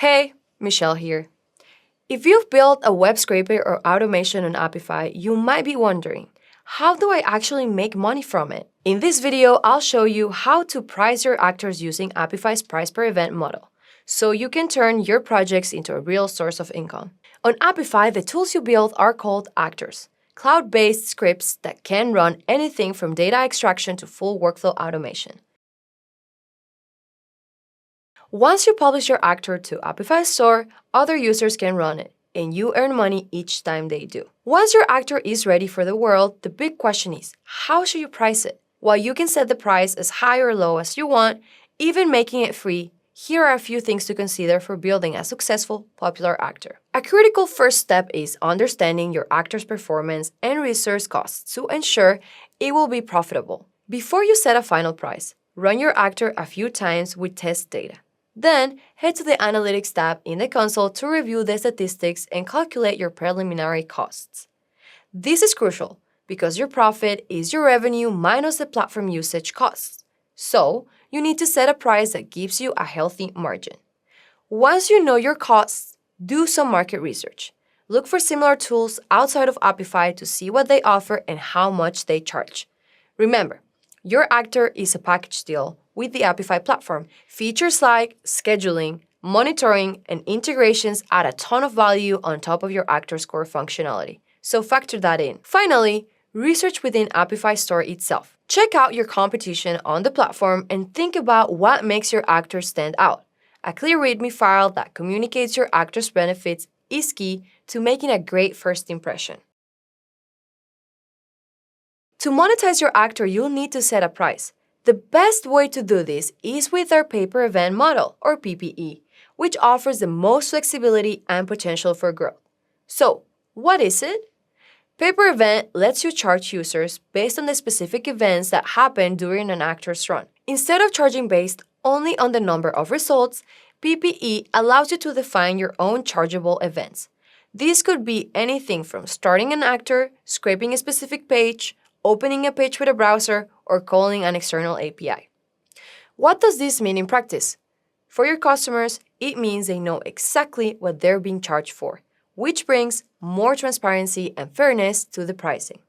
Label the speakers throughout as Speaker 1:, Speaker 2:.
Speaker 1: Hey, Michelle here. If you've built a web scraper or automation on Apify, you might be wondering, how do I actually make money from it? In this video, I'll show you how to price your actors using Apify's price per event model, so you can turn your projects into a real source of income. On Apify, the tools you build are called actors, cloud-based scripts that can run anything from data extraction to full workflow automation. Once you publish your actor to Apify Store, other users can run it, and you earn money each time they do. Once your actor is ready for the world, the big question is, how should you price it? While you can set the price as high or low as you want, even making it free, here are a few things to consider for building a successful, popular actor. A critical first step is understanding your actor's performance and resource costs to ensure it will be profitable. Before you set a final price, run your actor a few times with test data. Then, head to the Analytics tab in the console to review the statistics and calculate your preliminary costs. This is crucial because your profit is your revenue minus the platform usage costs. So, you need to set a price that gives you a healthy margin. Once you know your costs, do some market research. Look for similar tools outside of Apify to see what they offer and how much they charge. Remember, your actor is a package deal with the Apify platform. Features like scheduling, monitoring, and integrations add a ton of value on top of your actor's core functionality, so factor that in. Finally, research within Apify Store itself. Check out your competition on the platform and think about what makes your actor stand out. A clear README file that communicates your actor's benefits is key to making a great first impression. To monetize your actor, you'll need to set a price. The best way to do this is with our pay-per-event model, or PPE, which offers the most flexibility and potential for growth. So, what is it? Pay-per-event lets you charge users based on the specific events that happen during an actor's run. Instead of charging based only on the number of results, PPE allows you to define your own chargeable events. This could be anything from starting an actor, scraping a specific page, opening a page with a browser, or calling an external API. What does this mean in practice? For your customers, it means they know exactly what they're being charged for, which brings more transparency and fairness to the pricing.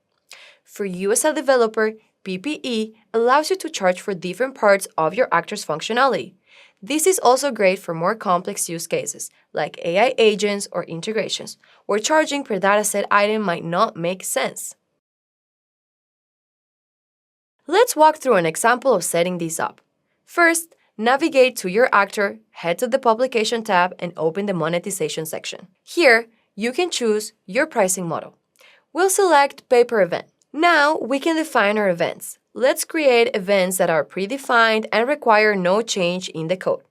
Speaker 1: For you as a developer, PPE allows you to charge for different parts of your actor's functionality. This is also great for more complex use cases, like AI agents or integrations, where charging per dataset item might not make sense. Let's walk through an example of setting this up. First, navigate to your actor, head to the Publication tab, and open the Monetization section. Here, you can choose your pricing model. We'll select Pay-per-event. Now, we can define our events. Let's create events that are predefined and require no change in the code.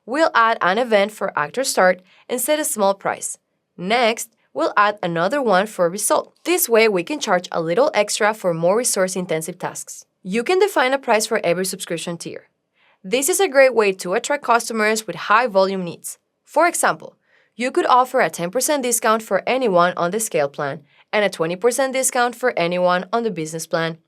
Speaker 1: We'll add an event for actor start and set a small price. Next, we'll add another one for result. This way, we can charge a little extra for more resource-intensive tasks. You can define a price for every subscription tier. This is a great way to attract customers with high volume needs. For example, you could offer a 10% discount for anyone on the Scale plan and a 20% discount for anyone on the Business plan.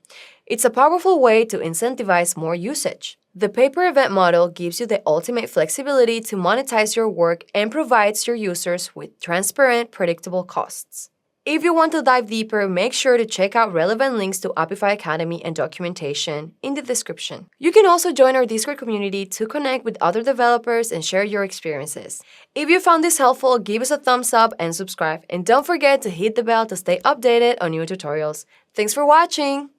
Speaker 1: It's a powerful way to incentivize more usage. The pay-per-event model gives you the ultimate flexibility to monetize your work and provides your users with transparent, predictable costs. If you want to dive deeper, make sure to check out relevant links to Apify Academy and documentation in the description. You can also join our Discord community to connect with other developers and share your experiences. If you found this helpful, give us a thumbs up and subscribe. And don't forget to hit the bell to stay updated on new tutorials. Thanks for watching!